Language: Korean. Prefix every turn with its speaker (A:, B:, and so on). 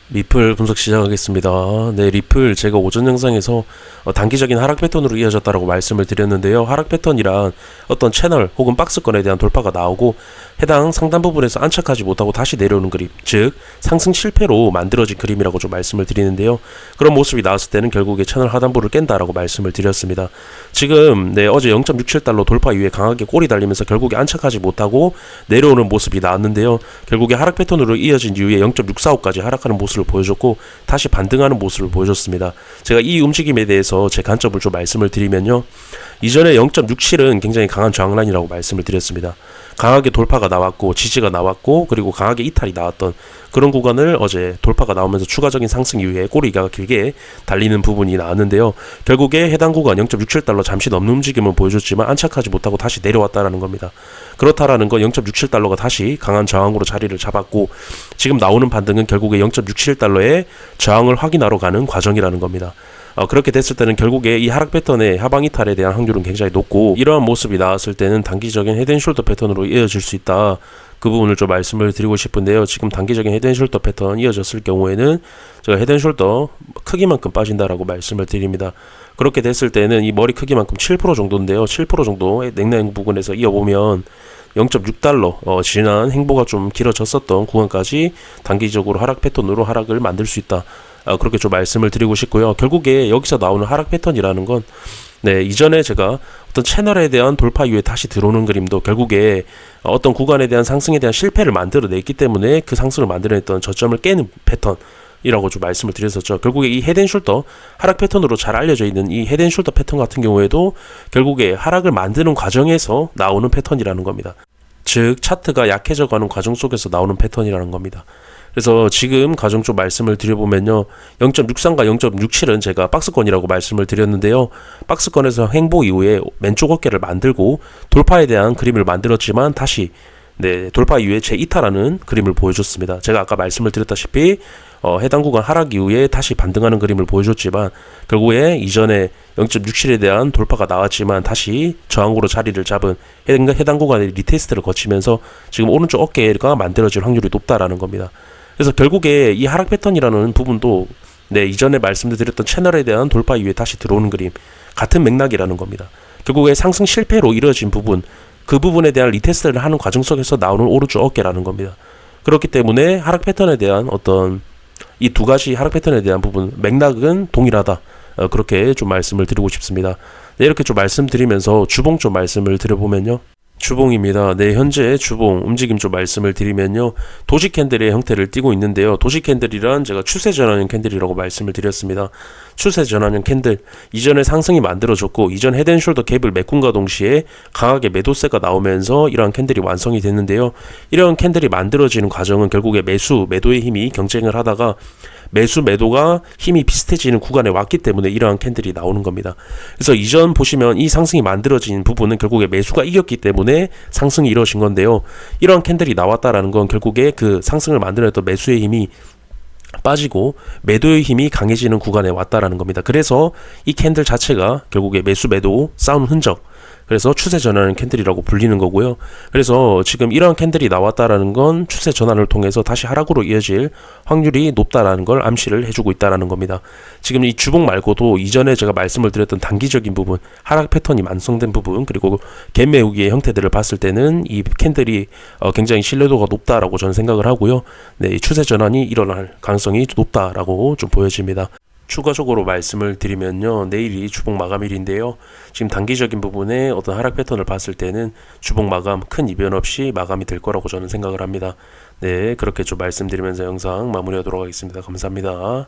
A: 리플 분석 시작하겠습니다. 네, 리플 제가 오전 영상에서 단기적인 하락 패턴으로 이어졌다라고 말씀을 드렸는데요. 하락 패턴이란 어떤 채널 혹은 박스권에 대한 돌파가 나오고 해당 상단 부분에서 안착하지 못하고 다시 내려오는 그림, 즉 상승 실패로 만들어진 그림이라고 좀 말씀을 드리는데요. 그런 모습이 나왔을 때는 결국에 채널 하단부를 깬다라고 말씀을 드렸습니다. 지금 어제 0.67달러 돌파 이후에 강하게 꼬리 달리면서 결국에 안착하지 못하고 내려오는 모습이 나왔는데요. 결국에 하락 패턴으로 이어진 이후에 0.645까지 하락하는 모습을 보여줬고 다시 반등하는 모습을 보여줬습니다. 제가 이 움직임에 대해서 제 관점을 좀 말씀을 드리면요. 이전에 0.67은 굉장히 강한 저항라인이라고 말씀을 드렸습니다. 강하게 돌파가 나왔고 지지가 나왔고 그리고 강하게 이탈이 나왔던 그런 구간을 어제 돌파가 나오면서 추가적인 상승 이후에 꼬리가 길게 달리는 부분이 나왔는데요. 결국에 해당 구간 0.67달러 잠시 넘는 움직임을 보여줬지만 안착하지 못하고 다시 내려왔다라는 겁니다. 그렇다라는 건 0.67달러가 다시 강한 저항으로 자리를 잡았고 지금 나오는 반등은 결국에 0.67달러의 저항을 확인하러 가는 과정이라는 겁니다. 그렇게 됐을 때는 결국에 이 하락 패턴의 하방 이탈에 대한 확률은 굉장히 높고 이러한 모습이 나왔을 때는 단기적인 헤드앤숄더 패턴으로 이어질 수 있다. 그 부분을 좀 말씀을 드리고 싶은데요. 지금 단기적인 헤드앤숄더 패턴 이어졌을 경우에는 제가 헤드앤숄더 크기만큼 빠진다라고 말씀을 드립니다. 그렇게 됐을 때는 이 머리 크기만큼 7% 정도인데요. 7% 정도 냉랭 부분에서 이어보면 0.6달러 지난 행보가 좀 길어졌었던 구간까지 단기적으로 하락 패턴으로 하락을 만들 수 있다. 그렇게 좀 말씀을 드리고 싶고요. 결국에 여기서 나오는 하락 패턴이라는 건 이전에 제가 어떤 채널에 대한 돌파 이후에 다시 들어오는 그림도 결국에 어떤 구간에 대한 상승에 대한 실패를 만들어냈기 때문에 그 상승을 만들어냈던 저점을 깨는 패턴이라고 좀 말씀을 드렸었죠. 결국에 이 헤드앤숄더 하락 패턴으로 잘 알려져 있는 이 헤드앤숄더 패턴 같은 경우에도 결국에 하락을 만드는 과정에서 나오는 패턴이라는 겁니다. 즉 차트가 약해져가는 과정 속에서 나오는 패턴이라는 겁니다. 그래서 지금 과정 좀 말씀을 드려보면요. 0.63과 0.67은 제가 박스권이라고 말씀을 드렸는데요. 박스권에서 행보 이후에 왼쪽 어깨를 만들고 돌파에 대한 그림을 만들었지만 다시 돌파 이후에 재이탈하는 그림을 보여줬습니다. 제가 아까 말씀을 드렸다시피 해당 구간 하락 이후에 다시 반등하는 그림을 보여줬지만 결국에 이전에 0.67에 대한 돌파가 나왔지만 다시 저항으로 자리를 잡은 해당 구간의 리테스트를 거치면서 지금 오른쪽 어깨가 만들어질 확률이 높다라는 겁니다. 그래서 결국에 이 하락 패턴이라는 부분도 이전에 말씀드렸던 채널에 대한 돌파 이후에 다시 들어오는 그림 같은 맥락이라는 겁니다. 결국에 상승 실패로 이루어진 부분 그 부분에 대한 리테스트를 하는 과정 속에서 나오는 오른쪽 어깨라는 겁니다. 그렇기 때문에 하락 패턴에 대한 어떤 이 두 가지 하락 패턴에 대한 부분 맥락은 동일하다. 그렇게 좀 말씀을 드리고 싶습니다. 이렇게 좀 말씀드리면서 주봉 좀 말씀을 드려보면요. 주봉입니다. 현재 주봉 움직임 좀 말씀을 드리면요. 도지 캔들의 형태를 띠고 있는데요. 도지 캔들이란 제가 추세 전환형 캔들이라고 말씀을 드렸습니다. 추세 전환형 캔들 이전에 상승이 만들어졌고 이전 헤드앤숄더 갭을 메꿈과 동시에 강하게 매도세가 나오면서 이러한 캔들이 완성이 됐는데요. 이러한 캔들이 만들어지는 과정은 결국에 매도의 힘이 경쟁을 하다가 매도가 힘이 비슷해지는 구간에 왔기 때문에 이러한 캔들이 나오는 겁니다. 그래서 이전 보시면 이 상승이 만들어진 부분은 결국에 매수가 이겼기 때문에 상승이 이루어진 건데요. 이러한 캔들이 나왔다라는 건 결국에 그 상승을 만들어냈던 매수의 힘이 빠지고 매도의 힘이 강해지는 구간에 왔다라는 겁니다. 그래서 이 캔들 자체가 결국에 매도 싸운 흔적 그래서 추세 전환 캔들이라고 불리는 거고요. 그래서 지금 이러한 캔들이 나왔다라는 건 추세 전환을 통해서 다시 하락으로 이어질 확률이 높다라는 걸 암시를 해주고 있다라는 겁니다. 지금 이 주봉 말고도 이전에 제가 말씀을 드렸던 단기적인 부분, 하락 패턴이 완성된 부분, 그리고 갭 메우기의 형태들을 봤을 때는 이 캔들이 굉장히 신뢰도가 높다라고 저는 생각을 하고요. 이 추세 전환이 일어날 가능성이 높다라고 좀 보여집니다. 추가적으로 말씀을 드리면요. 내일이 주봉 마감일인데요. 지금 단기적인 부분에 어떤 하락 패턴을 봤을 때는 주봉 마감 큰 이변 없이 마감이 될 거라고 저는 생각을 합니다. 그렇게 좀 말씀드리면서 영상 마무리하도록 하겠습니다. 감사합니다.